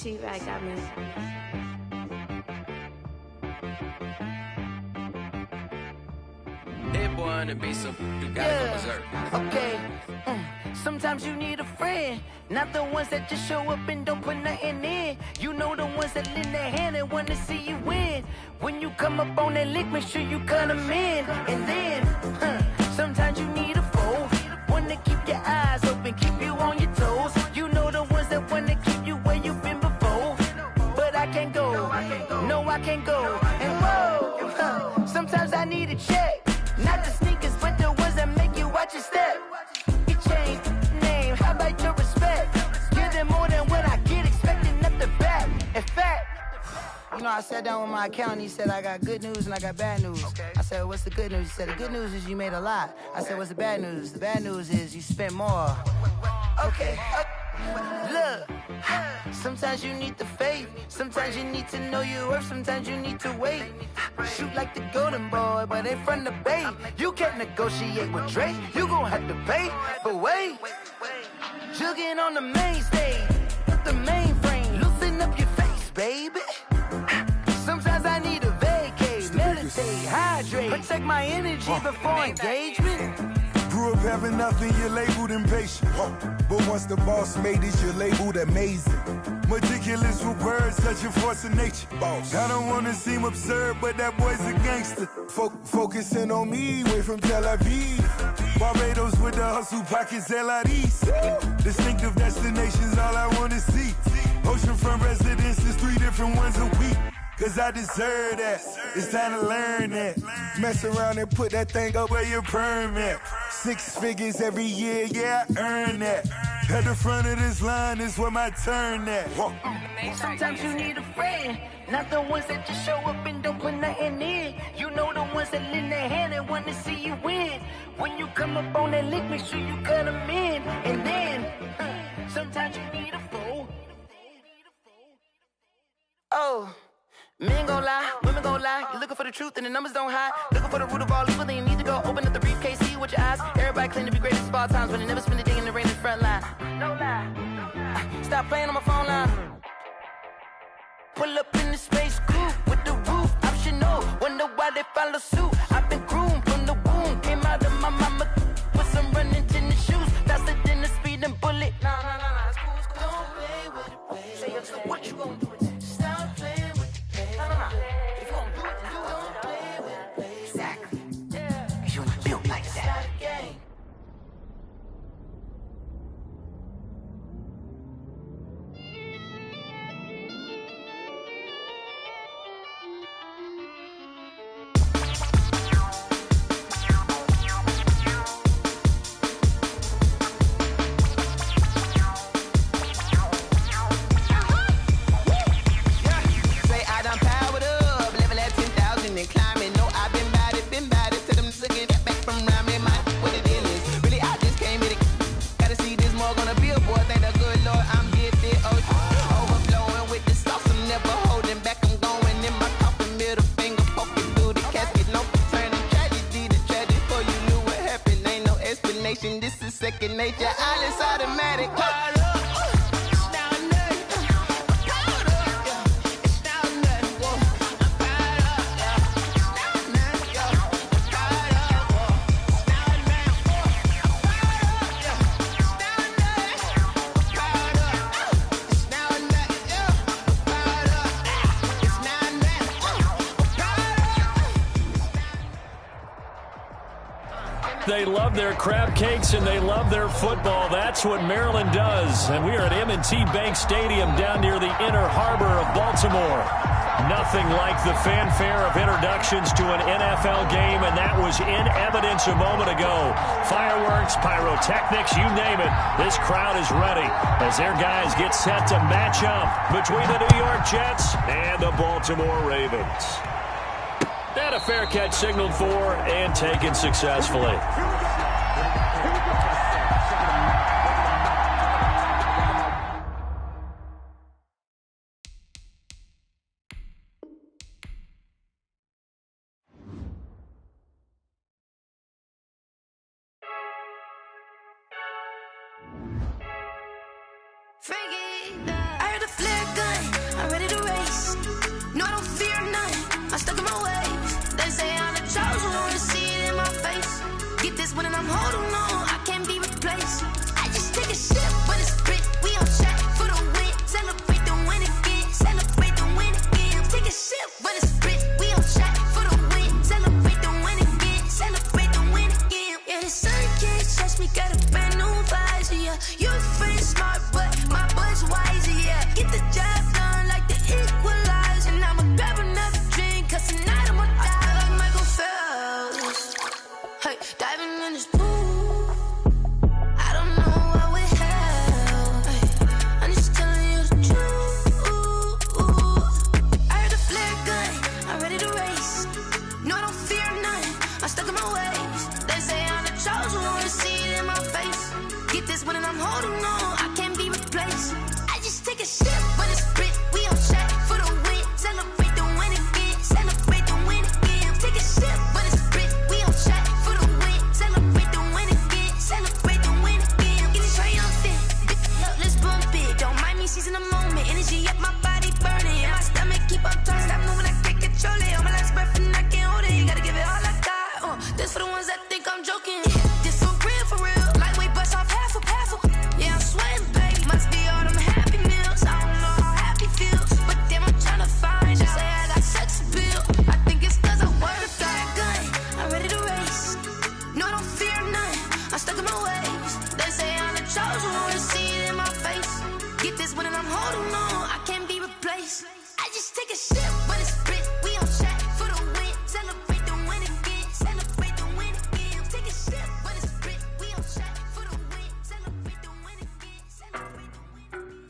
cheap I got me. That boy on the beat, so you gotta go berserk. Okay. Sometimes you need a friend, not the ones that just show up and don't put nothing in. You know the ones that lend their hand and wanna see you win. When you come up on that lick, make sure you cut them in. And then, sometimes you need a foe, one to keep your eyes open, keep you on your toes. You know the ones that wanna keep you where you've been before. But I can't go, no I can't go. And whoa, sometimes I need a check. Not the sneakers, but the ones that make you watch your step. You change name, how about your respect? Give them more than what I get, expecting nothing back. In fact, you know, I sat down with my accountant, he said, I got good news and I got bad news. I said, what's the good news? He said, the good news is you made a lot. I said, what's the bad news? The bad news is you spent more. Okay. Look, sometimes you need the faith, sometimes you need to know your worth, sometimes you need to wait. Shoot like the golden boy, but they from the bay. You can't negotiate with Drake, you gon' have to pay. But wait, jugging on the main stage, the mainframe, loosen up your face, baby. Sometimes I need a vacate, meditate, hydrate, protect my energy before engagement. Grew up having nothing, you're labeled impatient. But once the boss made it, you're labeled amazing. Meticulous with words, such a force of nature. I don't wanna seem absurd, but that boy's a gangster. Focusing on me, way from Tel Aviv. Barbados with the hustle pockets, LIDs. Distinctive destinations, all I wanna see. Oceanfront residences, 3 different ones a week. Cause I deserve that, it's time to learn that. Mess around and put that thing up where your permit. 6 figures every year, yeah, I earn that. At the front of this line is where my turn at. Sometimes you need a friend, not the ones that just show up and don't put nothing in. You know the ones that lend their hand and want to see you win. When you come up on that lick, make sure you cut them in. And then, sometimes you need a foe. Oh. Men gon' lie, women gon' lie. You're looking for the truth and the numbers don't hide. Looking for the root of all evil, then you need to go open up the briefcase, see with your eyes. Everybody claim to be greatest of all times, but they never spend a day in the rain in the front line. No lie. Stop playing on my phone line. Pull up in the space coupe with the roof optional. Wonder why they follow suit. I've been groomed from the womb. Came out of my mama with some running tennis shoes. Faster than the speeding bullet. Nah, it's cool, it's cool. Don't play with it, baby. Say so what you gon' do with it? Stop playing with it. If you gon' do it, then don't play with it, baby. Exactly. Yeah. Cause you're not built like that. This is second nature, all is automatic. They love their crab cakes and they love their football. That's what Maryland does. And we are at M&T Bank Stadium down near the Inner Harbor of Baltimore. Nothing like the fanfare of introductions to an NFL game, and that was in evidence a moment ago. Fireworks, pyrotechnics, you name it. This crowd is ready as their guys get set to match up between the New York Jets and the Baltimore Ravens. And a fair catch signaled for and taken successfully. I heard a flare gun. I'm stuck in my ways. They say I'm the chosen one, see it in my face. Get this one and I'm holding on, I can't be replaced. I just take a sip, but it's spit. We on track for the win. Celebrate the win again. Celebrate the win again. Take a sip, but it's spit. We on track for the win. Celebrate the win again. Celebrate the win again. Yeah, the sun can't touch me. Got a brand new visor. Yeah, you're pretty smart, but my butt's wiser. Yeah, get the job done like the equalizer. And I'ma grab another drink, 'cause tonight I'ma die like Michael Phelps. Hey, diving in this pool. I don't know what we have. Hey, I'm just telling you the truth. I heard the flare gun, I'm ready to race. No, I don't fear nothing, I'm stuck in my ways. They say I'm the chosen one, see it in my face. Get this one and I'm holding on, I can't be replaced. I just take a sip, but it's spit. We on track for the win. Celebrate the win again. Celebrate the win again. Take a sip, but it's spit. We on track for the win. Celebrate the win again. Celebrate the win again. Get it triumphant. Look, let's bump it. Don't mind me seizing the moment. Energy up my body burning. And my stomach keep up turning. Stop moving, I can't control it. On my last breath and I can't hold it. You gotta give it all I got. This for the ones that think I'm joking. This for real, for real. Lightweight bust off half a. Yeah, I'm sweating, babe. Must be all them happy meals. I don't know how happy feels, but damn, I'm tryna find. She say I got sex appeal. I think it's 'cause I work a fire gun. I'm ready to race. No, I don't fear nothing. I'm stuck in my ways. They say I'm the chosen one, see it in my face. Get this one and I'm holding on, I can't be replaced. I just take a sip, but it's spit. We on track for the win. Celebrate the win again. Celebrate the win again. Take a sip, but it's spit. We on track for the win. Celebrate the win again. Celebrate the win again.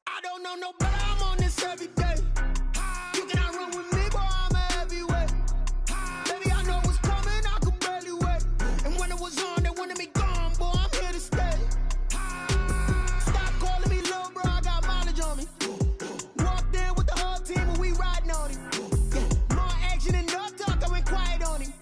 I don't know no better, I'm on this every day. You cannot run with me, boy, I'm a heavyweight. Baby, I know what's coming, I could barely wait. And when it was on, they wanted me gone, boy, I'm here to stay. Stop calling me little bro, I got mileage on me. Walked in with the whole team and we riding on him. Yeah, more action and no talk, I went quiet on him.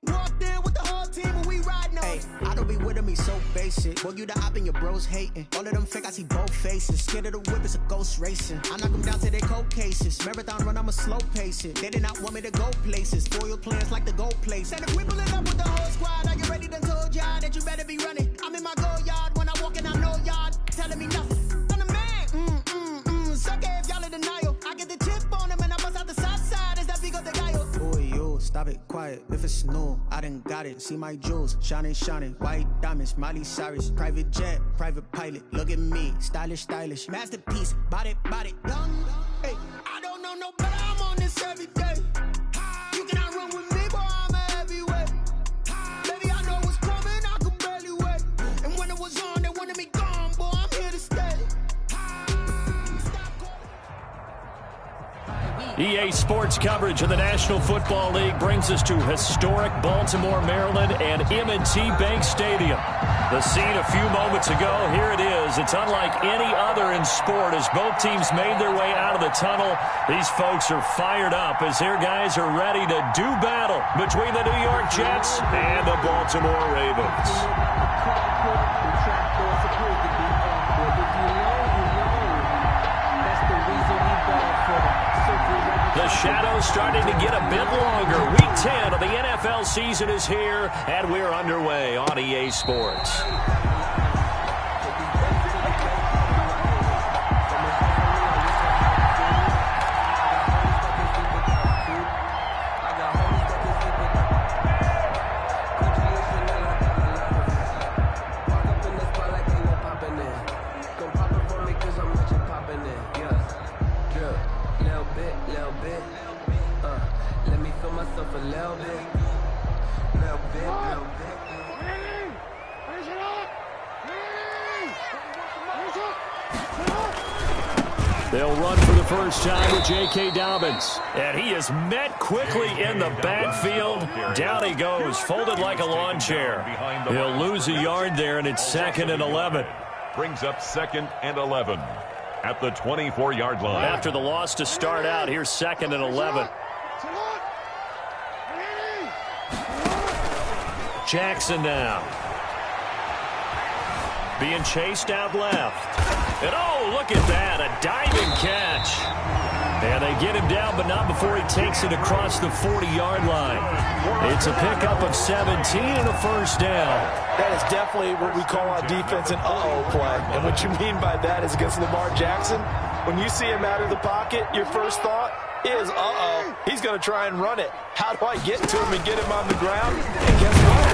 Walked in with the whole team and we riding on him. I don't be with me so basic. Boy, you the op and your bros hating. All of them fake, I see both faces. Scared of the whip, it's a ghost racing. I knock them down to their cold cases. Marathon run, I'ma slow pace it. They did not want me to go places. Foil plans like the gold place. And if we pulling up with the whole squad, are you ready? Done told y'all that you better be running. I'm in my go yard when I walk in, I know y'all telling me nothing. I'm the man. Suck it if y'all in denial. I get the chip on them and I bust out the south side. Is that Vigo de Gallo? Boy, yo, stop it, quiet. If it's new, I done got it. See my jewels, shining, shining. White diamonds, Miley Cyrus. Private jet, private pilot. Look at me, stylish, stylish. Masterpiece, body, done. Hey, I don't know no better, I'm on this every day. You cannot run with me, boy, I'm a heavyweight. Baby, I know what's coming, I could barely wait. And when it was on, they wanted me gone, boy, I'm here to stay. EA Sports coverage of the National Football League brings us to historic Baltimore, Maryland, and M&T Bank Stadium. The scene a few moments ago, here it is. It's unlike any other in sport as both teams made their way out of the tunnel. These folks are fired up as their guys are ready to do battle between the New York Jets and the Baltimore Ravens. The shadow's starting to get a bit longer. Week 10 of the NFL season is here, and we're underway on EA Sports. They'll run for the first time with J.K. Dobbins. And he is met quickly in the backfield. Down he goes, folded like a lawn chair. He'll lose a yard there, and it's 2nd and 11. Brings up 2nd and 11 at the 24-yard line. After the loss to start out, here's 2nd and 11. Jackson now. Being chased out left. And oh, look at that, a diving catch. And they get him down, but not before he takes it across the 40-yard line. It's a pickup of 17 and a first down. That is definitely what we call on defense an uh-oh play. And what you mean by that is against Lamar Jackson, when you see him out of the pocket, your first thought is, uh-oh, he's going to try and run it. How do I get to him and get him on the ground? And guess what?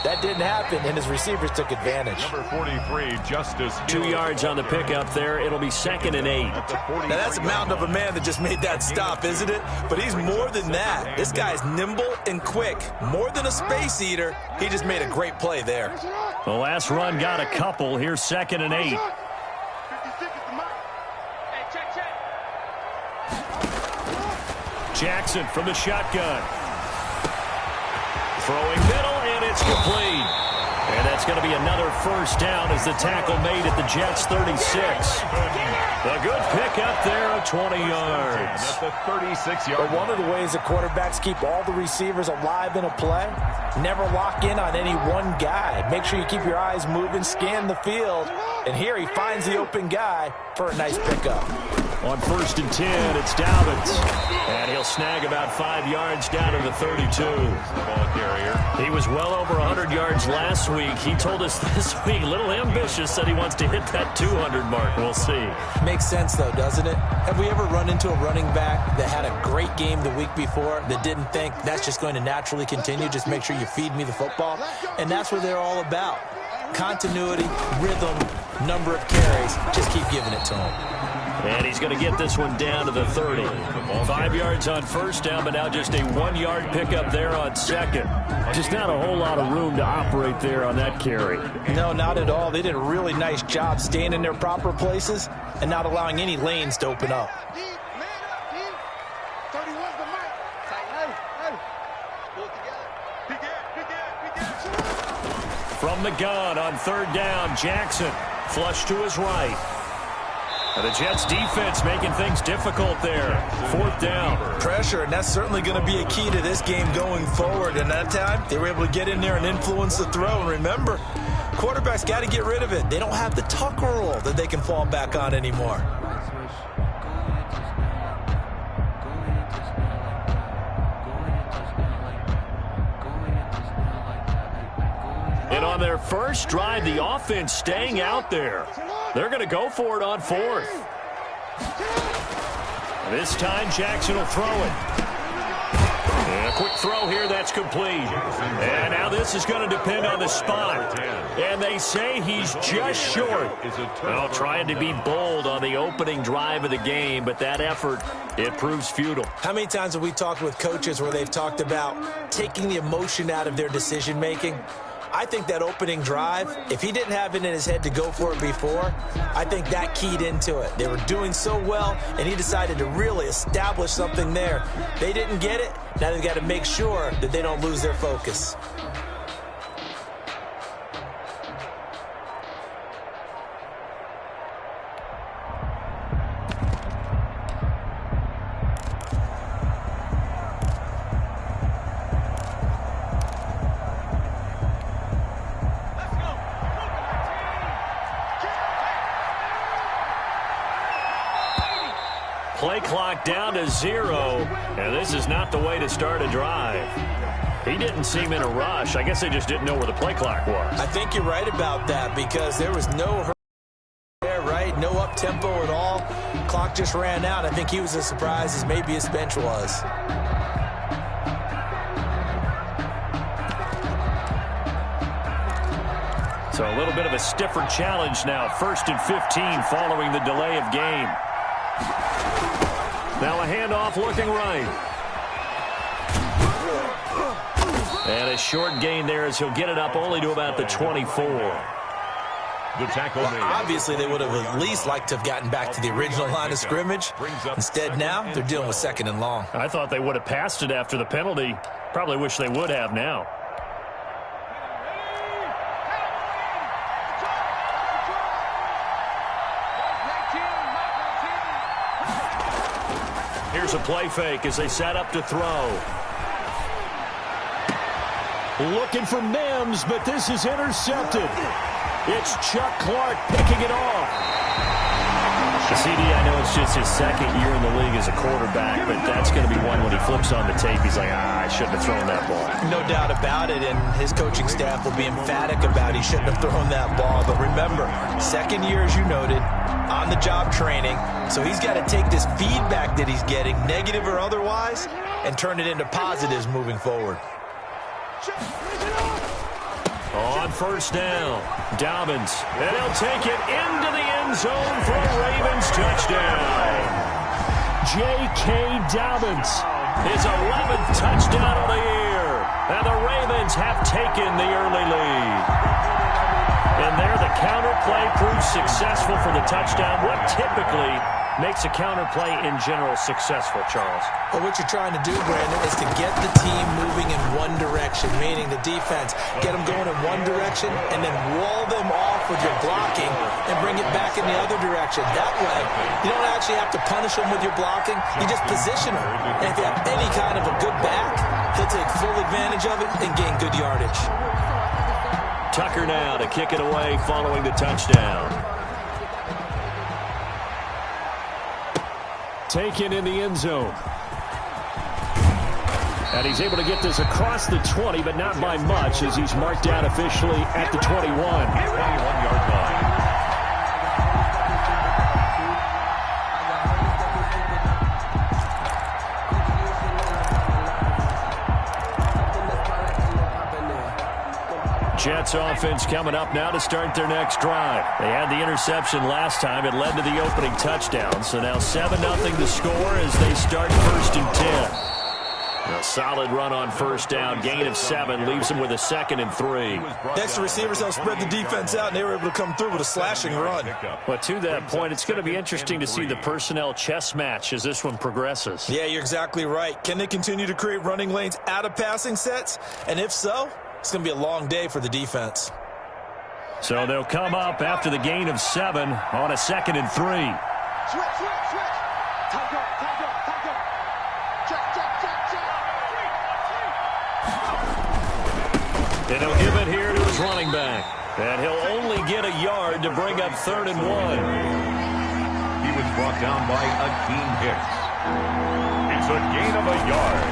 That didn't happen, and his receivers took advantage. Number 43, Justice. 2 yards on the pickup there. It'll be 2nd and 8. Now, that's a mountain of a man that just made that stop, isn't it? But he's more than that. This guy's nimble and quick. More than a space eater. He just made a great play there. The last run got a couple. Here's 2nd and 8. Jackson from the shotgun. Throwing middle, and it's complete. And that's going to be another first down as the tackle made at the Jets' 36. A good pickup there of 20 yards. At the 36-yard But one of the ways that quarterbacks keep all the receivers alive in a play, never lock in on any one guy. Make sure you keep your eyes moving, scan the field. And here he finds the open guy for a nice pickup. On 1st and 10, it's Dobbins. And he'll snag about 5 yards down to the 32. ball carrier. He was well over 100 yards last week. He told us this week, a little ambitious, said he wants to hit that 200 mark. We'll see. Makes sense, though, doesn't it? Have we ever run into a running back that had a great game the week before that didn't think that's just going to naturally continue? Just make sure you feed me the football. And that's what they're all about. Continuity, rhythm, number of carries. Just keep giving it to him. And he's going to get this one down to the 30. 5 yards on first down, but now just a 1-yard pickup there on 2nd. Just not a whole lot of room to operate there on that carry. No, not at all. They did a really nice job staying in their proper places and not allowing any lanes to open up. From the gun on 3rd down, Jackson flush to his right. The Jets defense making things difficult there. 4th down. Pressure, and that's certainly going to be a key to this game going forward. And that time, they were able to get in there and influence the throw. And remember, quarterbacks got to get rid of it. They don't have the Tucker rule that they can fall back on anymore. And on their first drive, the offense staying out there. They're going to go for it on 4th. This time, Jackson will throw it. And a quick throw here, that's complete. And now this is going to depend on the spot. And they say he's just short. Well, trying to be bold on the opening drive of the game, but that effort, it proves futile. How many times have we talked with coaches where they've talked about taking the emotion out of their decision-making? I think that opening drive, if he didn't have it in his head to go for it before, I think that keyed into it. They were doing so well, and he decided to really establish something there. They didn't get it. Now they've got to make sure that they don't lose their focus. Play clock down to 0, and this is not the way to start a drive. He didn't seem in a rush. I guess they just didn't know where the play clock was. I think you're right about that because there was no hurry there, right? No up-tempo at all. Clock just ran out. I think he was as surprised as maybe his bench was. So a little bit of a stiffer challenge now. 1st and 15 following the delay of game. Now a handoff looking right. And a short gain there as he'll get it up only to about the 24. The tackle made. Obviously, they would have at least liked to have gotten back to the original line of scrimmage. Instead, now they're dealing with 2nd and long. I thought they would have passed it after the penalty. Probably wish they would have now. Here's a play fake as they set up to throw. Looking for Mims, but this is intercepted. It's Chuck Clark picking it off. CD, I know it's just his second year in the league as a quarterback, but that's going to be one when he flips on the tape. He's like, I shouldn't have thrown that ball. No doubt about it, and his coaching staff will be emphatic about he shouldn't have thrown that ball. But remember, second year, as you noted, on-the-job training, so he's got to take this feedback that he's getting, negative or otherwise, and turn it into positives moving forward. On first down, Dobbins, and he'll take it into the end zone for a Ravens touchdown. J.K. Dobbins, his 11th touchdown of the year, and the Ravens have taken the early lead. And there, the counter play proves successful for the touchdown. What typically makes a counter play in general successful, Charles? Well, what you're trying to do, Brandon, is to get the team moving in one direction, meaning the defense, get them going in one direction and then wall them off with your blocking and bring it back in the other direction. That way, you don't actually have to punish them with your blocking. You just position them. And if you have any kind of a good back, he'll take full advantage of it and gain good yardage. Tucker now to kick it away following the touchdown. Taken in the end zone. And he's able to get this across the 20, but not by much, as he's marked down officially at the 21. 21-yard line. Jets offense coming up now to start their next drive. They had the interception last time. It led to the opening touchdown. So now 7-0 to score as they start 1st and 10. A solid run on first down. Gain of 7 leaves them with a 2nd and 3. Next, the receivers helped spread the defense out, and they were able to come through with a slashing run. But to that point, it's going to be interesting to see the personnel chess match as this one progresses. Yeah, you're exactly right. Can they continue to create running lanes out of passing sets? And if so, it's going to be a long day for the defense. So they'll come up after the gain of 7 on a 2nd and 3. Switch. Take up. And he'll give it here to his running back. And he'll only get a yard to bring up 3rd and 1. He was brought down by Akeem Hicks. It's a gain of a yard.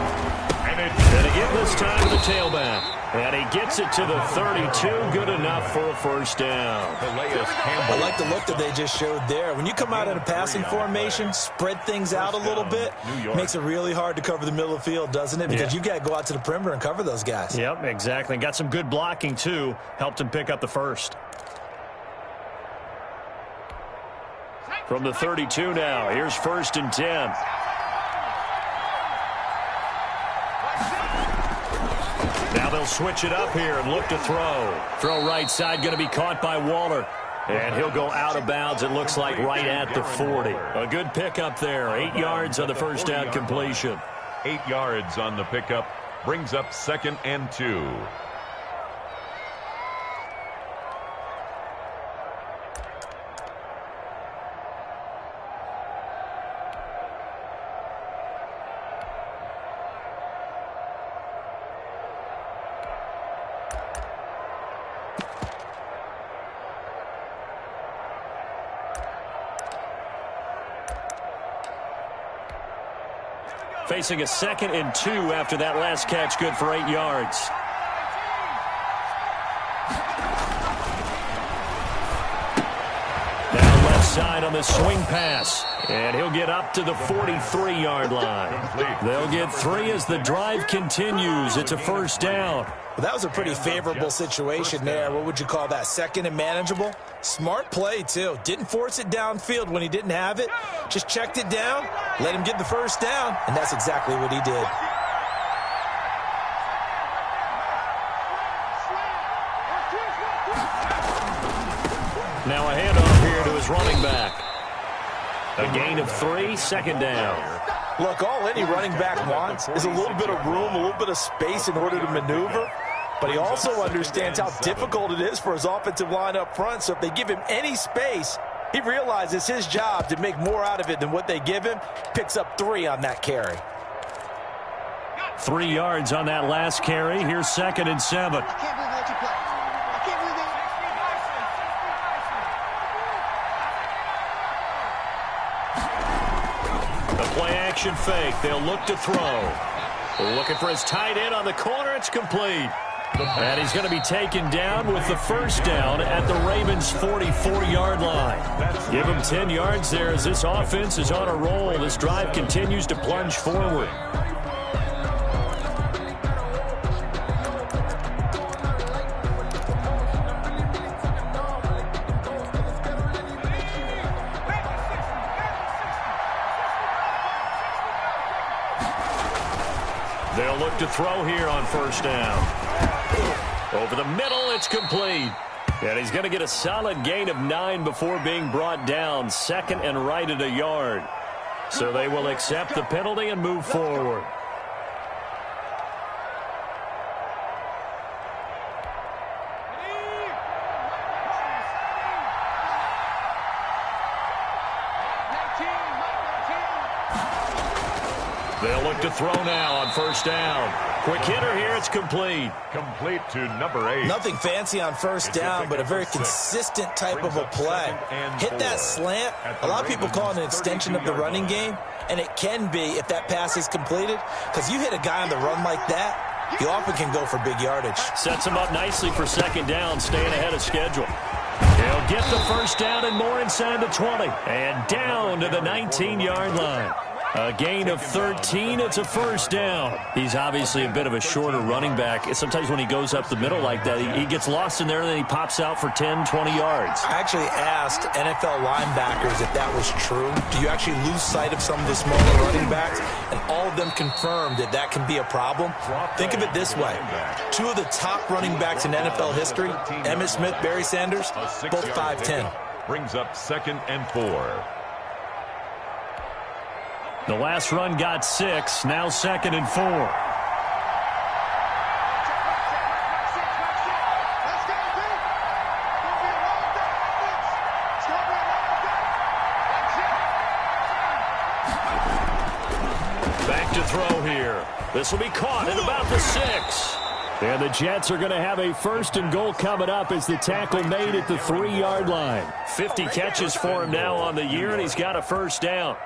And again this time to the tailback. And he gets it to the 32. Good enough for a first down. I like the look that they just showed there. When you come out in a passing formation, spread things out a little bit, makes it really hard to cover the middle of the field, doesn't it? Because you've got to go out to the perimeter and cover those guys. Yep, exactly. And got some good blocking, too. Helped him pick up the first. From the 32 now, here's 1st and 10. Now they'll switch it up here and look to throw. Throw right side, going to be caught by Waller. And he'll go out of bounds, it looks like, right at the 40. A good pickup there. 8 yards on the first down completion. 8 yards on the pickup. Brings up 2nd and 2. Facing a 2nd and 2 after that last catch, good for 8 yards. Now left side on the swing pass. And he'll get up to the 43-yard line. They'll get 3 as the drive continues. It's a first down. Well, that was a pretty favorable situation there. What would you call that? 2nd and manageable? Smart play, too. Didn't force it downfield when he didn't have it. Just checked it down, let him get the first down, and that's exactly what he did. Now a handoff here to his running back. A gain of 3, 2nd down. Look, all any running back wants is a little bit of room, a little bit of space in order to maneuver. But he also understands how difficult it is for his offensive line up front. So if they give him any space, he realizes his job to make more out of it than what they give him. Picks up 3 on that carry. 3 yards on that last carry. Here's 2nd and 7. I can't believe they let you play. I can't believe they... The play-action fake. They'll look to throw. Looking for his tight end on the corner. It's complete. And he's going to be taken down with the first down at the Ravens' 44-yard line. Give him 10 yards there as this offense is on a roll. This drive continues to plunge forward. They'll look to throw here on first down. Over the middle, it's complete. And he's going to get a solid gain of 9 before being brought down. 2nd and right at a yard. So they will accept the penalty and move forward. They'll look to throw now on first down. Quick hitter here. It's complete. Complete to number 8. Nothing fancy on first down, but a very consistent type of a play. Hit that slant. A lot of people call it an extension of the running game, and it can be if that pass is completed, because you hit a guy on the run like that, you often can go for big yardage. Sets him up nicely for 2nd down, staying ahead of schedule. He'll get the first down and more inside the 20. And down to the 19-yard line. A gain of 13. It's a first down. He's obviously a bit of a shorter running back. Sometimes when he goes up the middle like that, he gets lost in there, and then he pops out for 10, 20 yards. I actually asked NFL linebackers if that was true. Do you actually lose sight of some of the smaller running backs? And all of them confirmed that that can be a problem. Think of it this way. 2 of the top running backs in NFL history, Emmitt Smith, Barry Sanders, both 5'10". Brings up 2nd and 4. The last run got 6, now 2nd and 4. Back to throw here. This will be caught at about the 6. And the Jets are going to have a 1st and goal coming up as the tackle made at the 3-yard line. 50 catches for him now on the year, and he's got a first down.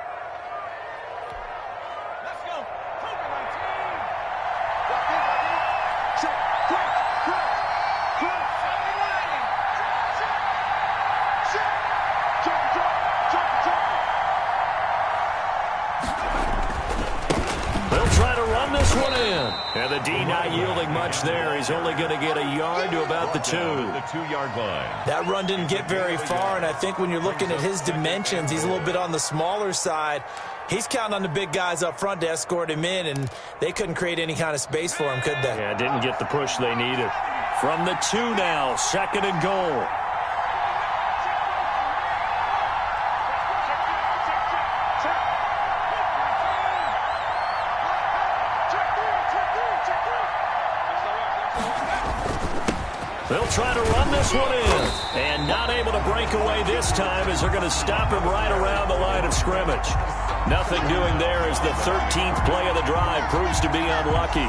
And the D not yielding much there. He's only going to get a yard to about the 2. The 2-yard line. That run didn't get very far, and I think when you're looking at his dimensions, he's a little bit on the smaller side. He's counting on the big guys up front to escort him in, and they couldn't create any kind of space for him, could they? Yeah, didn't get the push they needed. From the 2 now, 2nd and goal. They'll try to run this one in. And not able to break away this time as they're going to stop him right around the line of scrimmage. Nothing doing there as the 13th play of the drive proves to be unlucky.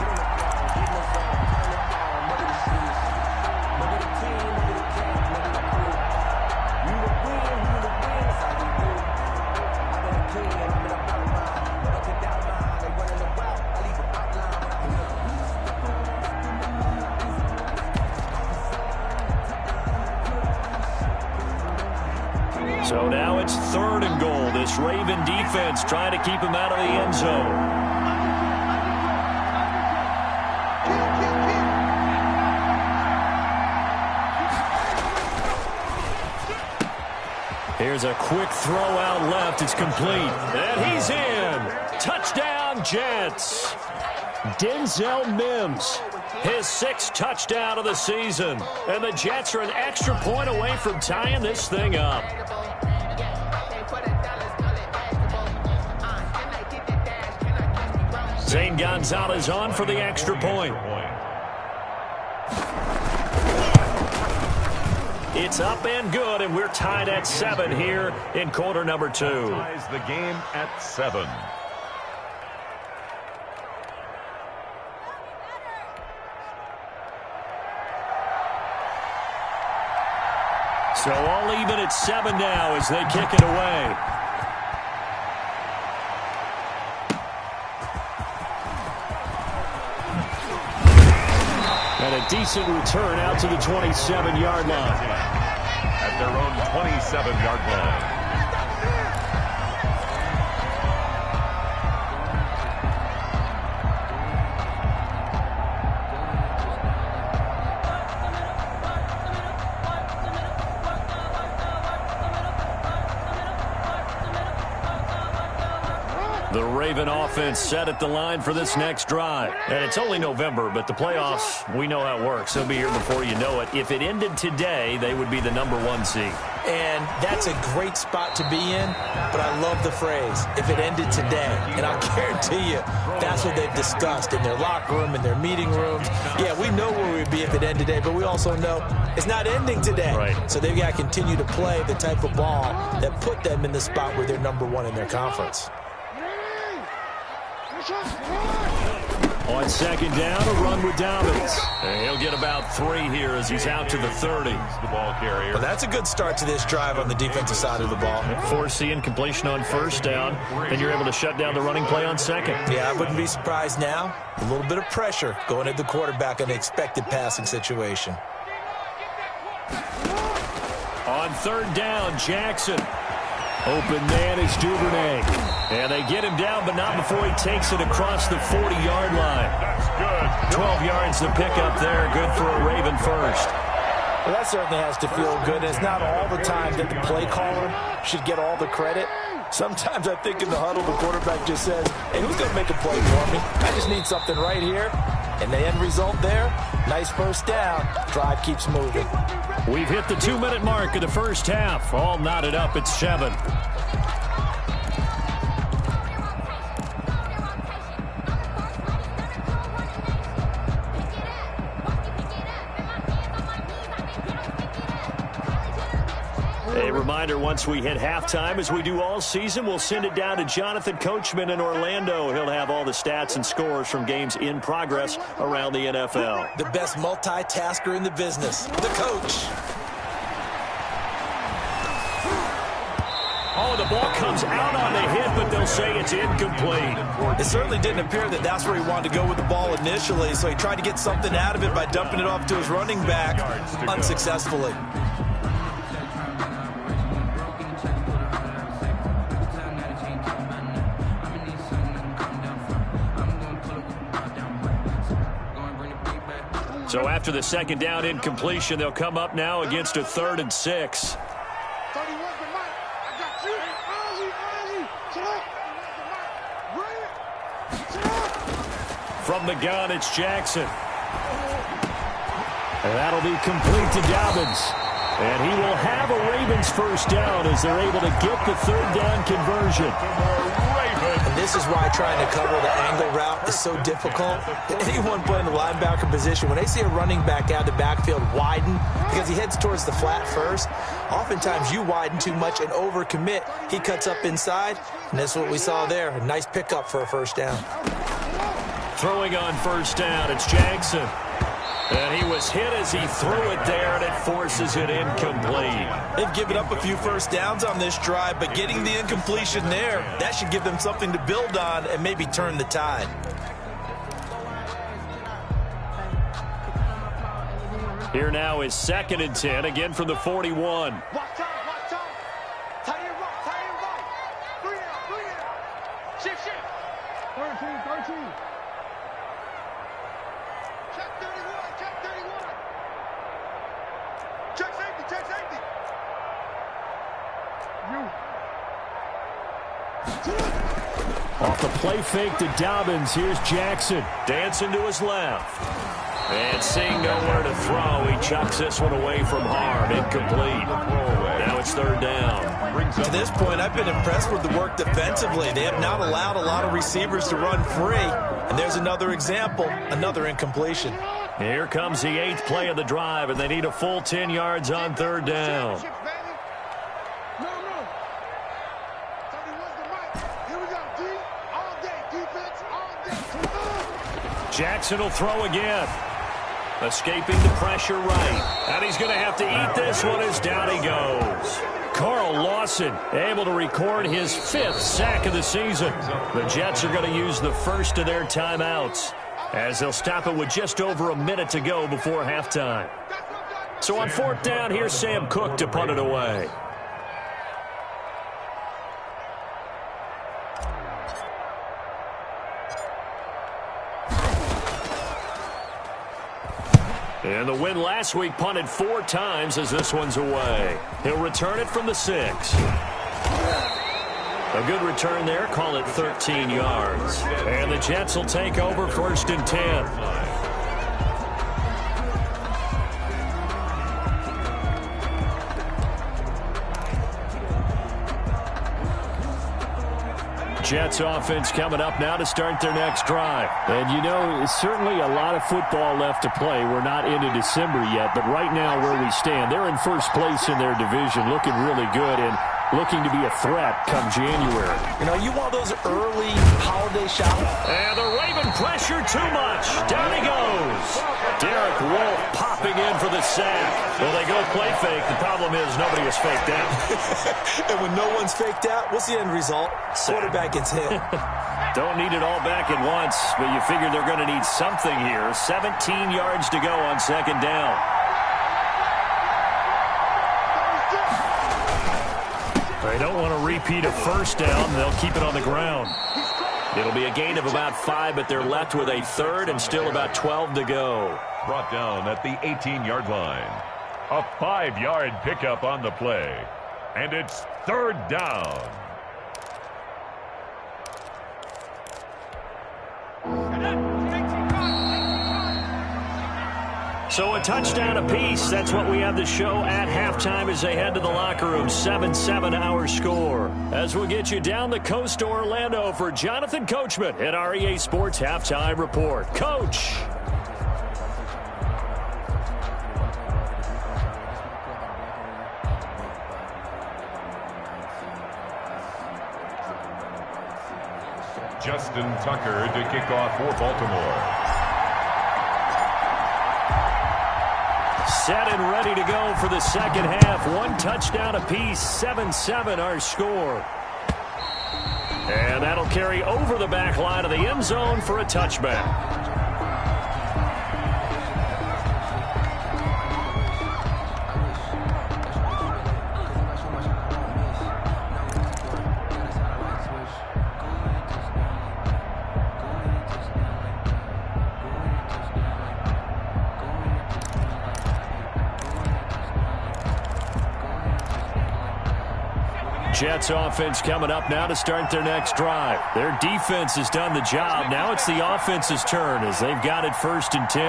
So now it's 3rd and goal. This Raven defense trying to keep him out of the end zone. Here's a quick throw out left. It's complete. And he's in. Touchdown, Jets. Denzel Mims. His 6th touchdown of the season. And the Jets are an extra point away from tying this thing up. Zane Gonzalez on for the extra point. It's up and good, and we're tied at 7 here in quarter number 2. Ties the game at 7. So all even at 7 now as they kick it away. And a decent return out to the 27-yard line. At their own 27-yard line. The Raven offense set at the line for this next drive. And it's only November, but the playoffs, we know how it works. They'll be here before you know it. If it ended today, they would be the #1 seed. And that's a great spot to be in, but I love the phrase, if it ended today. And I'll guarantee you, that's what they've discussed in their locker room, in their meeting rooms. Yeah, we know where we'd be if it ended today, but we also know it's not ending today. Right. So they've got to continue to play the type of ball that put them in the spot where they're #1 in their conference. On second down, a run with Dobbins. And he'll get about 3 here as he's out to the 30. The ball carrier. Well, that's a good start to this drive on the defensive side of the ball. Force the incompletion on first down, and you're able to shut down the running play on second. Yeah, I wouldn't be surprised now. A little bit of pressure going at the quarterback in an expected passing situation. On third down, Jackson. Open man is Duvernay. And they get him down, but not before he takes it across the 40-yard line. That's good. 12 yards to pick up there. Good for a Raven first. Well, that certainly has to feel good. And it's not all the time that the play caller should get all the credit. Sometimes I think in the huddle, the quarterback just says, hey, who's going to make a play for me? I just need something right here. And the end result there, nice first down. Drive keeps moving. We've hit the 2-minute mark of the first half. All knotted up at 7. A reminder, once we hit halftime, as we do all season, we'll send it down to Jonathan Coachman in Orlando. He'll have all the stats and scores from games in progress around the NFL. The best multitasker in the business, the coach. Oh, the ball comes out on the hit, but they'll say it's incomplete. It certainly didn't appear that that's where he wanted to go with the ball initially, so he tried to get something out of it by dumping it off to his running back unsuccessfully. So after the second down incompletion, they'll come up now against a 3rd and 6. From the gun, it's Jackson. And that'll be complete to Dobbins. And he will have a Ravens first down as they're able to get the 3rd down conversion. And this is why trying to cover the angle route is so difficult. Anyone playing the linebacker position, when they see a running back out the backfield widen because he heads towards the flat first, oftentimes you widen too much and overcommit. He cuts up inside, and that's what we saw there. A nice pickup for a first down. Throwing on first down, it's Jackson. And he was hit as he threw it there, and it forces it incomplete. They've given up a few first downs on this drive, but getting the incompletion there, that should give them something to build on and maybe turn the tide. Here now is 2nd and 10, again from the 41. Watch out. Tie it right. 3 out. Shift. 13. Check 31. Check safety. Off the play fake to Dobbins, here's Jackson. Dancing to his left. And seeing nowhere to throw, he chucks this one away from harm. Incomplete. Now it's 3rd down. To this point, I've been impressed with the work defensively. They have not allowed a lot of receivers to run free. And there's another example, another incompletion. Here comes the 8th play of the drive, and they need a full 10 yards on 3rd down. Jackson will throw again. Escaping the pressure right. And he's going to have to eat this one as down he goes. Carl Lawson able to record his 5th sack of the season. The Jets are going to use the first of their timeouts as they'll stop it with just over a minute to go before halftime. So on 4th down, here's Sam Cook to punt it away. And the win last week punted 4 times as this one's away. He'll return it from the 6. A good return there. Call it 13 yards. And the Jets will take over 1st and 10. Jets offense coming up now to start their next drive. And, you know, certainly a lot of football left to play. We're not into December yet, but right now where we stand, they're in first place in their division, looking really good and looking to be a threat come January. You know, you want those early holiday shots. And the Raven pressure too much. Down he goes. Derek Wolfe popping in for the sack. Well, they go play fake. The problem is nobody was faked out. And when no one's faked out, what's the end result? Quarterback gets hit. Don't need it all back at once, but you figure they're going to need something here. 17 yards to go on 2nd down. They don't want to repeat a 1st down. They'll keep it on the ground. It'll be a gain of about 5, but they're left with a 3rd and still about 12 to go. Brought down at the 18-yard line. A 5-yard pickup on the play. And it's 3rd down. So a touchdown apiece. That's what we have to show at halftime as they head to the locker room. 7-7 our score. As we'll get you down the coast to Orlando for Jonathan Coachman at REA Sports Halftime Report. Coach. Justin Tucker to kick off for Baltimore. Set and ready to go for the second half. 1 touchdown apiece. 7-7 our score. And that'll carry over the back line of the end zone for a touchback. Jets offense coming up now to start their next drive. Their defense has done the job. Now it's the offense's turn as they've got it 1st and 10.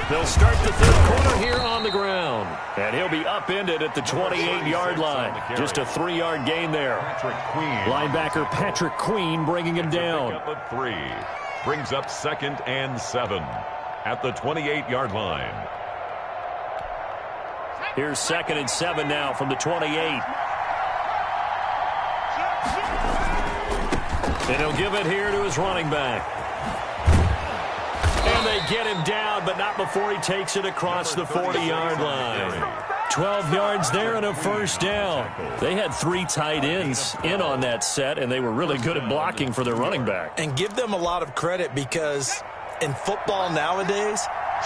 They'll start the 3rd quarter here on the ground. And he'll be upended at the 28-yard line. Just a 3-yard gain there. Linebacker Patrick Queen bringing him down. Up at 3. Brings up 2nd and 7 at the 28-yard line. Here's 2nd and 7 now from the 28. And he'll give it here to his running back. And they get him down, but not before he takes it across the 40-yard line. 12 yards there and a 1st down. They had 3 tight ends in on that set, and they were really good at blocking for their running back. And give them a lot of credit because in football nowadays,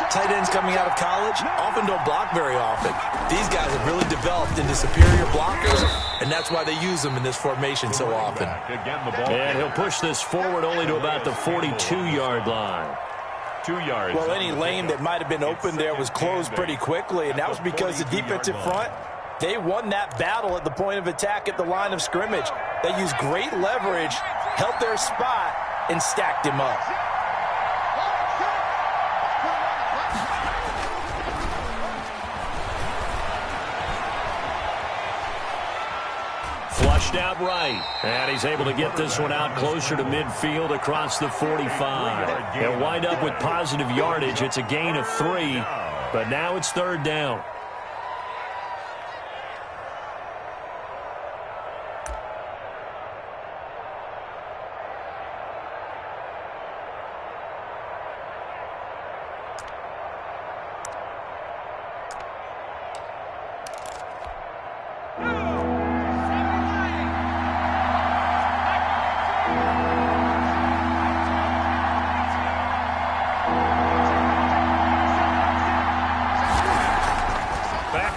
tight ends coming out of college often don't block very often. These guys have really developed into superior blockers, and that's why they use them in this formation so often. And he'll push this forward only to about the 42-yard line. 2 yards. Well, any lane that might have been open there was closed pretty quickly, and that was because the defensive front, they won that battle at the point of attack at the line of scrimmage. They used great leverage, held their spot, and stacked him up. Flushed out right. And he's able to get this one out closer to midfield across the 45. They'll wind up with positive yardage. It's a gain of 3, but now it's 3rd down.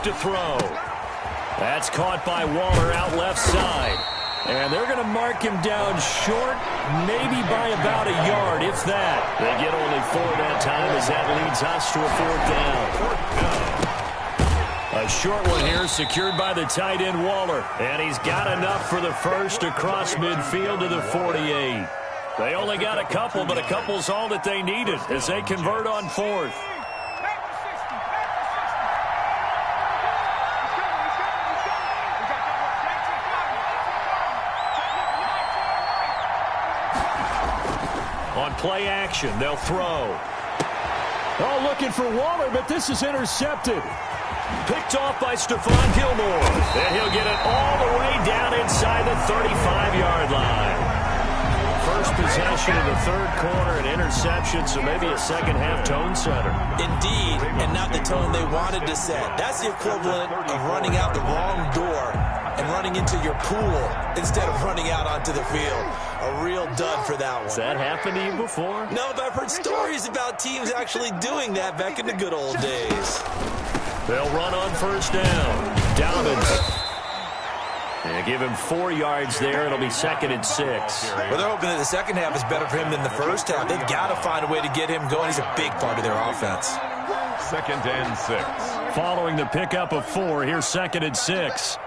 to throw. That's caught by Waller out left side. And they're going to mark him down short, maybe by about a yard, if that. They get only 4 that time as that leads us to a 4th down. A short one here secured by the tight end Waller. And he's got enough for the first across midfield to the 48. They only got a couple, but a couple's all that they needed as they convert on 4th. On play action, they'll throw. Oh, looking for Waller, but this is intercepted. Picked off by Stephon Gilmore. And he'll get it all the way down inside the 35-yard line. First possession of the 3rd quarter, an interception, so maybe a second-half tone setter. Indeed, and not the tone they wanted to set. That's the equivalent of running out the wrong door and running into your pool instead of running out onto the field. A real dud for that one. Has that happened to you before? No, but I've heard stories about teams actually doing that back in the good old days. They'll run on 1st down. Dobbins. And give him 4 yards there. It'll be 2nd and 6. Well, they're hoping that the second half is better for him than the first half. They've got to find a way to get him going. He's a big part of their offense. 2nd and 6. Following the pickup of 4, here's 2nd and 6.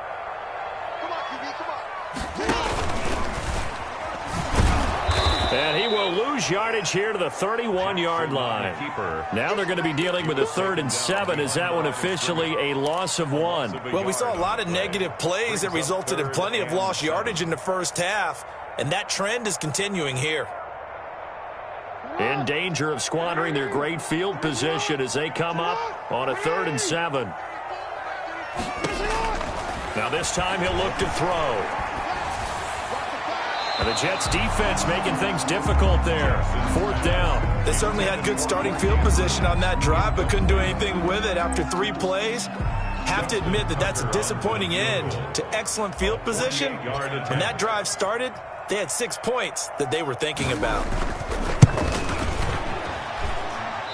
And he will lose yardage here to the 31-yard line. Now they're going to be dealing with a 3rd and 7. Is that one officially a loss of 1? Well, we saw a lot of negative plays that resulted in plenty of lost yardage in the first half, and that trend is continuing here. In danger of squandering their great field position as they come up on a 3rd and 7. Now this time he'll look to throw. And the Jets defense making things difficult there. 4th down. They certainly had good starting field position on that drive, but couldn't do anything with it after 3 plays. Have to admit that that's a disappointing end to excellent field position. When that drive started, they had 6 points that they were thinking about.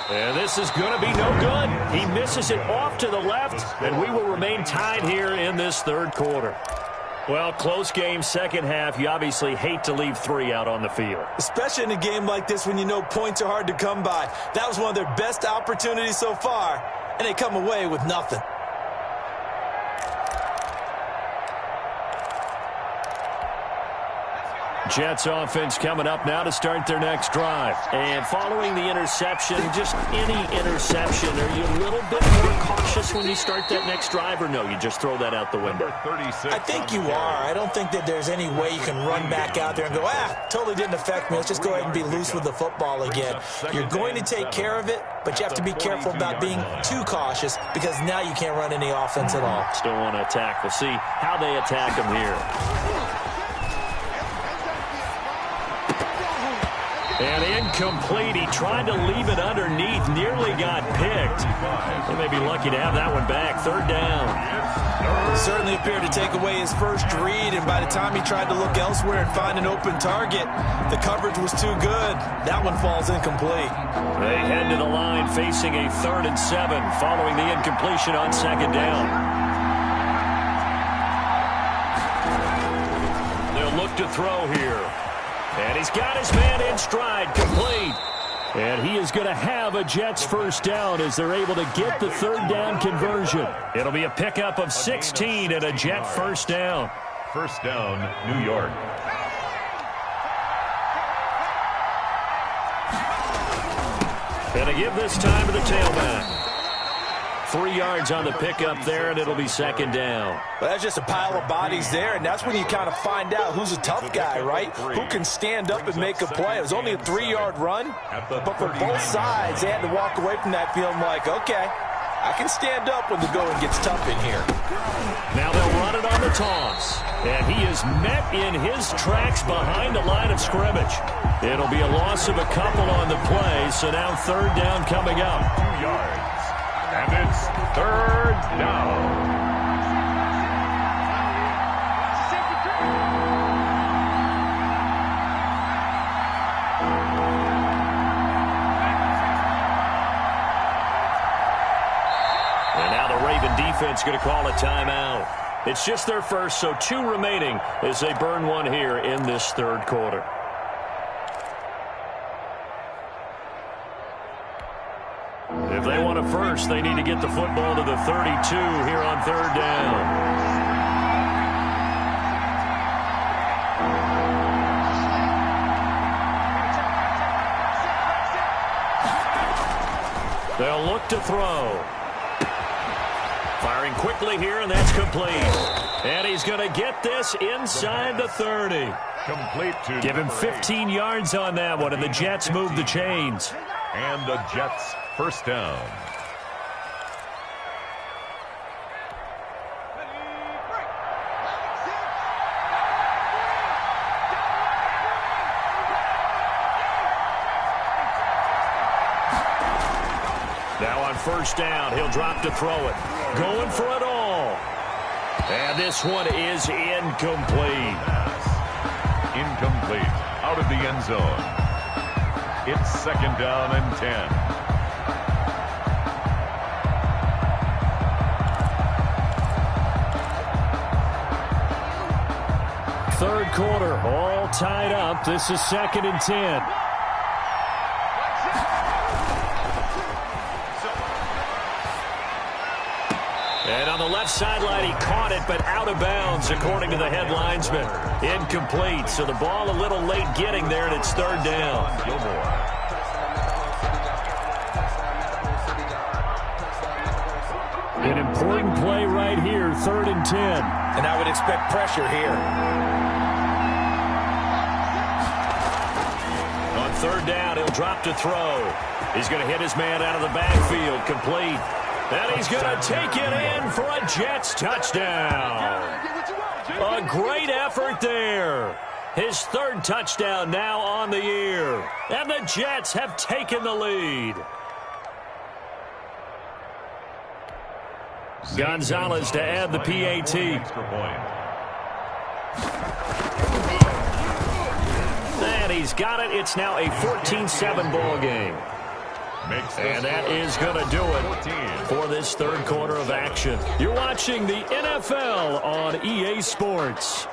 And this is going to be no good. He misses it off to the left, and we will remain tied here in this 3rd quarter. Well, close game, second half. You obviously hate to leave 3 out on the field. Especially in a game like this when you know points are hard to come by. That was one of their best opportunities so far, and they come away with nothing. Jets offense coming up now to start their next drive. And following the interception, just any interception, are you a little bit more cautious when you start that next drive, or no, you just throw that out the window? I think you are. I don't think that there's any way you can run back out there and go, totally didn't affect me. Let's just go ahead and be loose with the football again. You're going to take care of it, but you have to be careful about being too cautious because now you can't run any offense at all. Still want to attack. We'll see how they attack them here. And incomplete. He tried to leave it underneath. Nearly got picked. They may be lucky to have that one back. 3rd down. Certainly appeared to take away his first read, and by the time he tried to look elsewhere and find an open target, the coverage was too good. That one falls incomplete. They head to the line facing a 3rd and 7 following the incompletion on 2nd down. They'll look to throw here. And he's got his man in stride, complete. And he is going to have a Jets 1st down as they're able to get the 3rd down conversion. It'll be a pickup of 16 and a Jet 1st down. 1st down, New York. And a give this time to the tailback. 3 yards on the pickup there, and it'll be 2nd down. Well, that's just a pile of bodies there, and that's when you kind of find out who's a tough guy, right? Who can stand up and make a play. It was only a 3-yard run, but for both sides, they had to walk away from that feeling like, okay, I can stand up when the going gets tough in here. Now they'll run it on the toss, and he is met in his tracks behind the line of scrimmage. It'll be a loss of a couple on the play, so now 3rd down coming up. 2 yards. And it's 3rd down. Raven defense going to call a timeout. It's just their first, so 2 remaining as they burn one here in this third quarter. If they want a first, they need to get the football to the 32 here on third down. They'll look to throw. Firing quickly here, and that's complete. And he's going to get this inside the 30. Complete to Give him 15 yards on that one, and the Jets move the chains. And the Jets first down. Now on first down, he'll drop to throw it. Going for it all. And this one is incomplete. Incomplete. Out of the end zone. It's second down and 10. Third quarter, all tied up. This is second and 10. And on the left sideline, he caught it, but out of bounds, according to the head linesman. Incomplete, so the ball a little late getting there, and it's third down. An important play right here, third and 10. And I would expect pressure here. On third down, he'll drop to throw. He's going to hit his man out of the backfield, complete. And he's going to take it in for a Jets touchdown. A great effort there. His third touchdown now on the year. And the Jets have taken the lead. Gonzalez to add the PAT. And he's got it. It's now a 14-7 ball game. And that is going to do it for this third quarter of action. You're watching the NFL on EA Sports.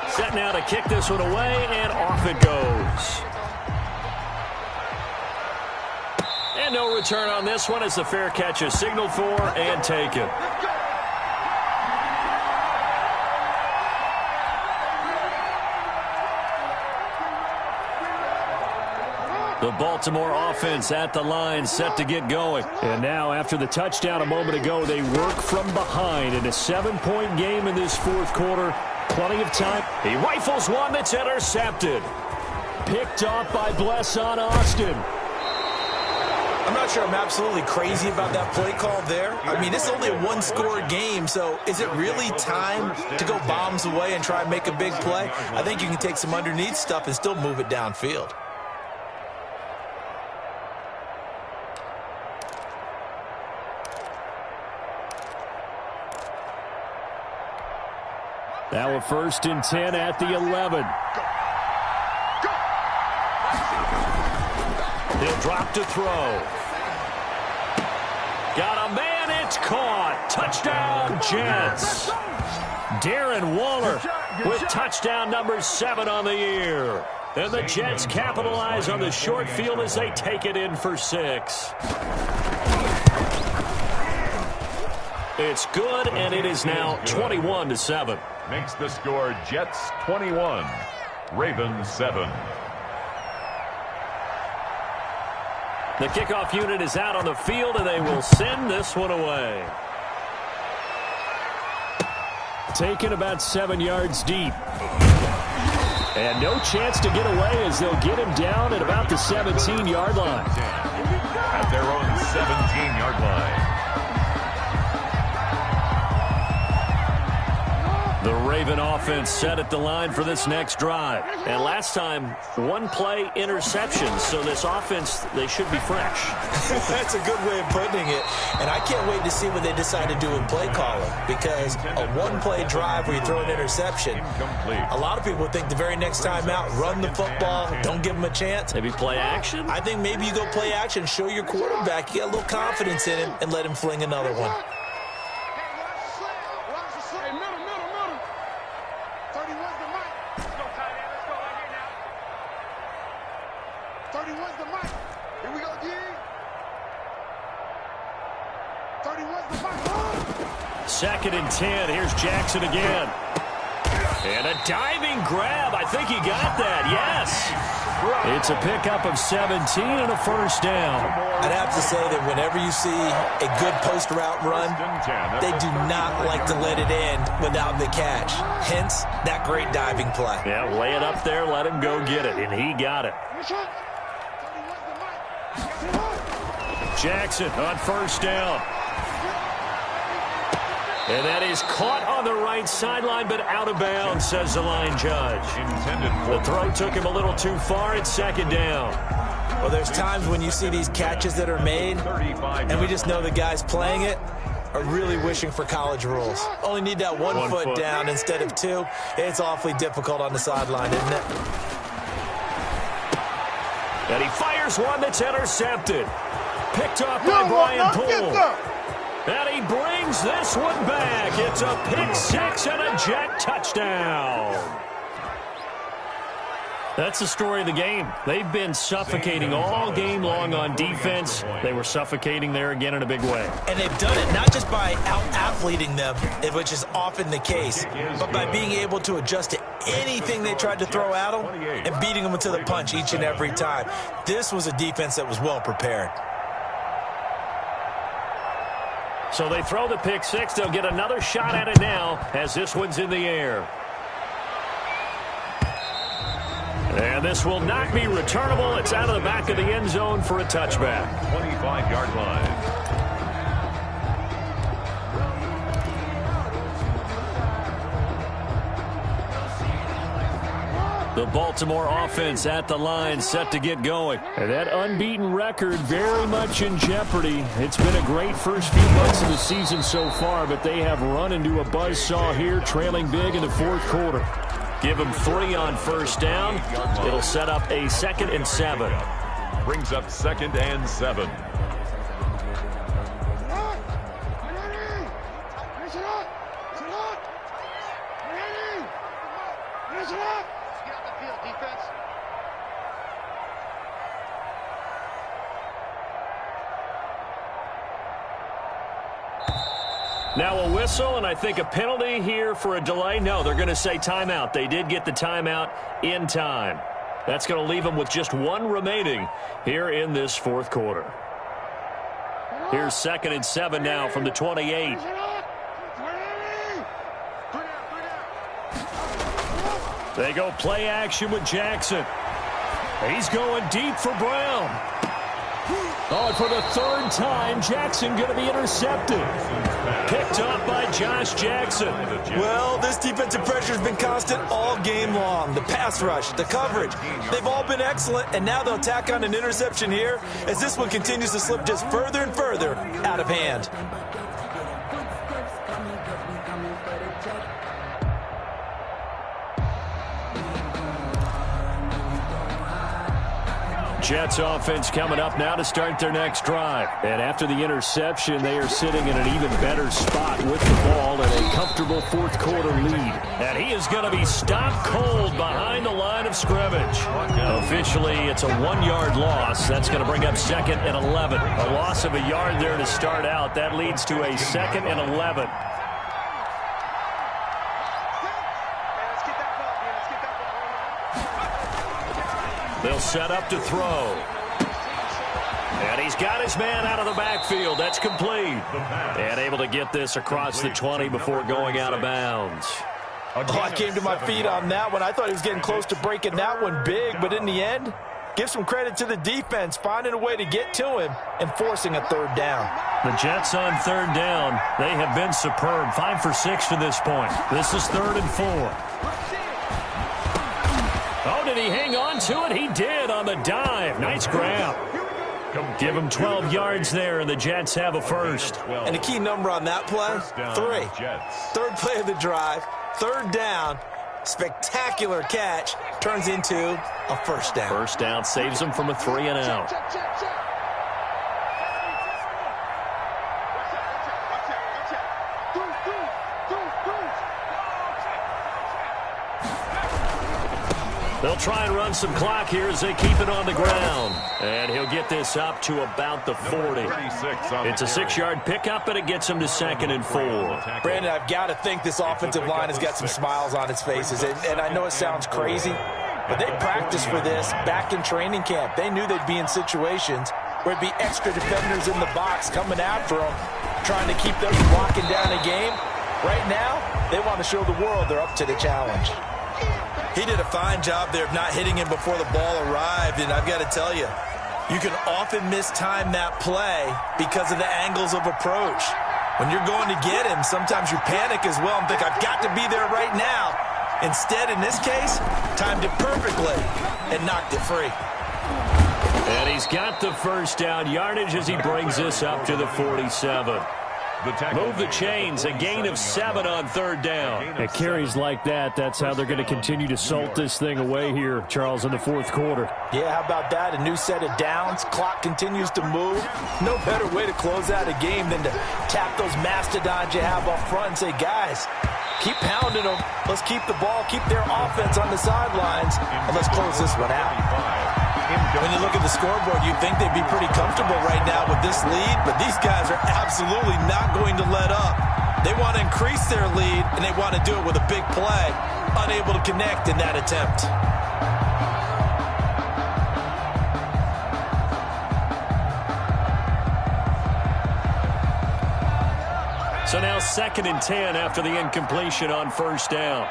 Set now to kick this one away, and off it goes. And no return on this one as the fair catch is signaled for and taken. The Baltimore offense at the line, set to get going. And now, after the touchdown a moment ago, they work from behind in a 7-point game in this fourth quarter. Plenty of time. He rifles one that's intercepted. Picked off by Blesson Austin. I'm not sure I'm absolutely crazy about that play call there. I mean, this is only a one-score game, so is it really time to go bombs away and try and make a big play? I think you can take some underneath stuff and still move it downfield. Now a first and 10 at the 11. He'll drop to throw. Got a man, it's caught. Touchdown, Jets. Darren Waller with touchdown number 7 on the year. And the Jets capitalize on the short field as they take it in for 6. It's good, and it is now 21-7. Makes the score Jets 21, Ravens 7. The kickoff unit is out on the field, and they will send this one away. Taken about 7 yards deep. And no chance to get away as they'll get him down at about the 17-yard line. At their own 17-yard line. The Raven offense set at the line for this next drive. And last time, one-play interceptions, so this offense, they should be fresh. That's a good way of putting it. And I can't wait to see what they decide to do in play calling, because a one-play drive where you throw an interception, a lot of people think the very next time out, run the football, don't give them a chance. Maybe play action? I think maybe you go play action, show your quarterback, you get a little confidence in him, and let him fling another one. Second and 10. Here's Jackson again. And a diving grab. I think he got that. Yes. It's a pickup of 17 and a first down. I'd have to say that whenever you see a good post route run, they do not like to let it in without the catch. Hence, that great diving play. Yeah, lay it up there, let him go get it, and he got it. Jackson on first down. And that is caught on the right sideline, but out of bounds, says the line judge. The throw took him a little too far. It's second down. Well, there's times when you see these catches that are made, and we just know the guys playing it are really wishing for college rules. Only need that one foot down instead of two. It's awfully difficult on the sideline, isn't it? And he fires one that's intercepted. Picked off by Brian Poole. And he brings this one back. It's a pick six and a Jet touchdown. That's the story of the game. They've been suffocating all game long on defense. They were suffocating there again in a big way. And they've done it not just by out-athleting them, which is often the case, but by being able to adjust to anything they tried to throw at them and beating them to the punch each and every time. This was a defense that was well prepared. So they throw the pick six. They'll get another shot at it now as this one's in the air. And this will not be returnable. It's out of the back of the end zone for a touchback. 25-yard line. The Baltimore offense at the line, set to get going. And that unbeaten record very much in jeopardy. It's been a great first few months of the season so far, but they have run into a buzzsaw here, trailing big in the fourth quarter. Give them 3 on first down. It'll set up a 2nd and 7. Brings up 2nd and 7. Now a whistle, and I think a penalty here for a delay. No, they're going to say timeout. They did get the timeout in time. That's going to leave them with just 1 remaining here in this fourth quarter. Here's 2nd and 7 now from the 28. They go play action with Jackson. He's going deep for Brown. Oh, and for the 3rd time, Jackson going to be intercepted. Picked up by Josh Jackson. Well, this defensive pressure has been constant all game long. The pass rush, the coverage, they've all been excellent, and now they'll tack on an interception here as this one continues to slip just further and further out of hand. Jets offense coming up now to start their next drive. And after the interception, they are sitting in an even better spot with the ball and a comfortable fourth quarter lead. And he is going to be stopped cold behind the line of scrimmage. Officially, it's a 1-yard loss. That's going to bring up 2nd and 11. A loss of a yard there to start out. That leads to a 2nd and 11. They'll set up to throw. And he's got his man out of the backfield. That's complete. And able to get this across the 20 before going out of bounds. Oh, I came to my feet on that one. I thought he was getting close to breaking that one big, but in the end, give some credit to the defense, finding a way to get to him and forcing a 3rd down. The Jets on third down. They have been superb. 5 for 6 to this point. This is 3rd and 4. Oh, did he hang on to it? He did on the dive. Nice grab. Give him 12 yards there, and the Jets have a first. And the key number on that play, 3. Third play of the drive, 3rd down, spectacular catch, turns into a first down. First down saves them from a 3-and-out. They'll try and run some clock here as they keep it on the ground. And he'll get this up to about the 40. It's a 6-yard pickup, and it gets him to 2nd and 4. Brandon, I've got to think this offensive line has got some smiles on its faces. And I know it sounds crazy, but they practiced for this back in training camp. They knew they'd be in situations where it'd be extra defenders in the box coming after them, trying to keep them from locking down a game. Right now, they want to show the world they're up to the challenge. He did a fine job there of not hitting him before the ball arrived, and I've got to tell you, you can often mistime that play because of the angles of approach. When you're going to get him, sometimes you panic as well and think, I've got to be there right now. Instead, in this case, timed it perfectly and knocked it free. And he's got the first down yardage as he brings this up to the 47. Move the chains, a gain of 7 on 3rd down. At carries like that, that's how they're going to continue to salt this thing away here, Charles, in the 4th quarter. Yeah, how about that? A new set of downs. Clock continues to move. No better way to close out a game than to tap those mastodons you have up front and say, guys, keep pounding them. Let's keep the ball, keep their offense on the sidelines, and let's close this one out. When you look at the scoreboard, you'd think they'd be pretty comfortable right now with this lead, but these guys are absolutely not going to let up. They want to increase their lead, and they want to do it with a big play. Unable to connect in that attempt. So now 2nd and 10 after the incompletion on 1st down.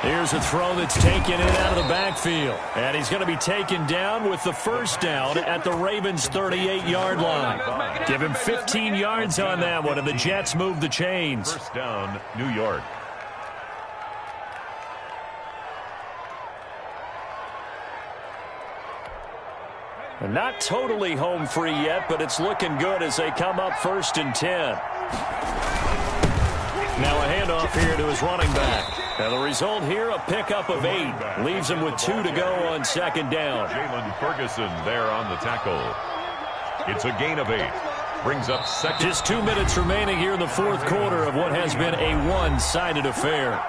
Here's a throw that's taken in out of the backfield. And he's going to be taken down with the first down at the Ravens' 38-yard line. Give him 15 yards on that one, and the Jets move the chains. First down, New York. And not totally home free yet, but it's looking good as they come up 1st and 10. Now a handoff here to his running back. And the result here, a pickup of 8. Leaves him with 2 to go on 2nd down. Jalen Ferguson there on the tackle. It's a gain of 8. Brings up 2nd. Just 2 minutes remaining here in the 4th quarter of what has been a one-sided affair.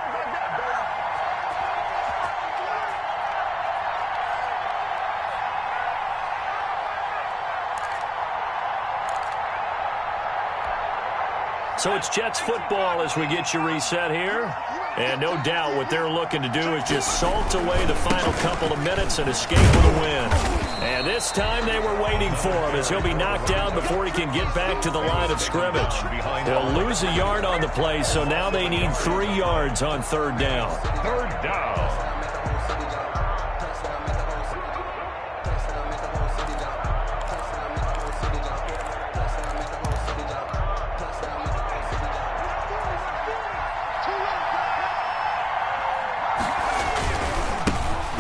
So it's Jets football as we get you reset here. And no doubt what they're looking to do is just salt away the final couple of minutes and escape with a win. And this time they were waiting for him as he'll be knocked down before he can get back to the line of scrimmage. They'll lose a yard on the play, so now they need 3 yards on 3rd down. 3rd down.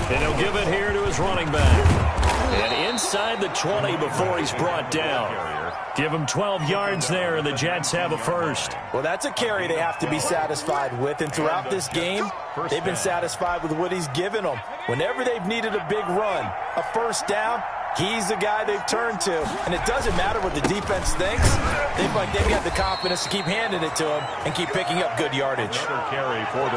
And he'll give it here to his running back. And inside the 20 before he's brought down. Give him 12 yards there, and the Jets have a first. Well, that's a carry they have to be satisfied with. And throughout this game, they've been satisfied with what he's given them. Whenever they've needed a big run, a first down, he's the guy they've turned to. And it doesn't matter what the defense thinks. They've got the confidence to keep handing it to him and keep picking up good yardage.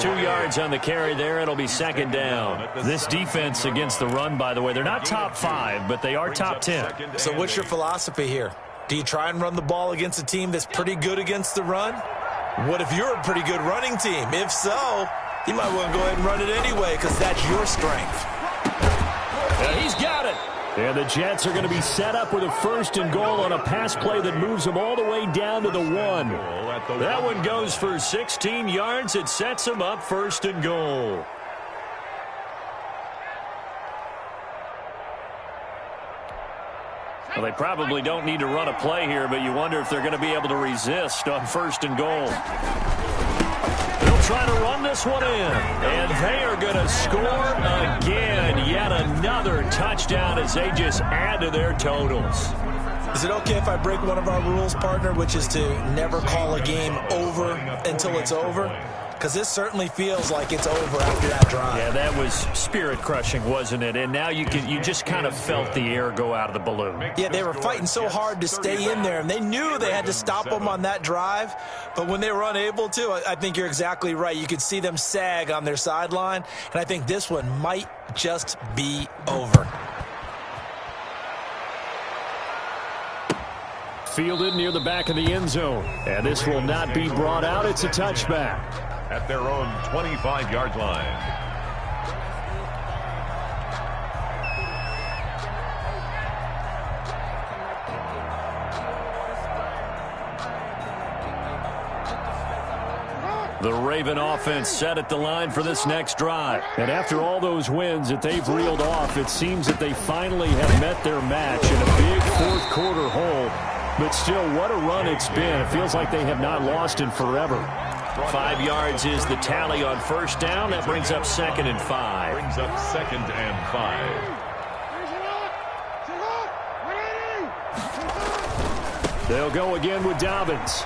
2 yards on the carry there. It'll be 2nd down. This defense against the run, by the way, they're not top 5, but they are top 10. So what's your philosophy here? Do you try and run the ball against a team that's pretty good against the run? What if you're a pretty good running team? If so, you might want to go ahead and run it anyway because that's your strength. And he's got it. And the Jets are going to be set up with a 1st and goal on a pass play that moves them all the way down to the 1. That one goes for 16 yards. It sets them up 1st and goal. Well, they probably don't need to run a play here, but you wonder if they're going to be able to resist on 1st and goal. They'll try to run this one in, and they are going to score again. Yet another touchdown as they just add to their totals. Is it okay if I break one of our rules, partner, which is to never call a game over until it's over? Because this certainly feels like it's over after that drive. Yeah, that was spirit-crushing, wasn't it? And now you just kind of felt the air go out of the balloon. Yeah, they were fighting so hard to stay in there, and they knew they had to stop them on that drive. But when they were unable to, I think you're exactly right. You could see them sag on their sideline, and I think this one might just be over. Fielded near the back of the end zone. And this will not be brought out. It's a touchback. At their own 25-yard line. The Raven offense set at the line for this next drive. And after all those wins that they've reeled off, it seems that they finally have met their match in a big fourth-quarter hole. But still, what a run it's been. It feels like they have not lost in forever. 5 yards is the tally on 1st down. That brings up 2nd and 5. Brings up 2nd and 5. They'll go again with Dobbins.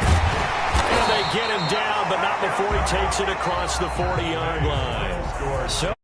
And they get him down, but not before he takes it across the 40-yard line. So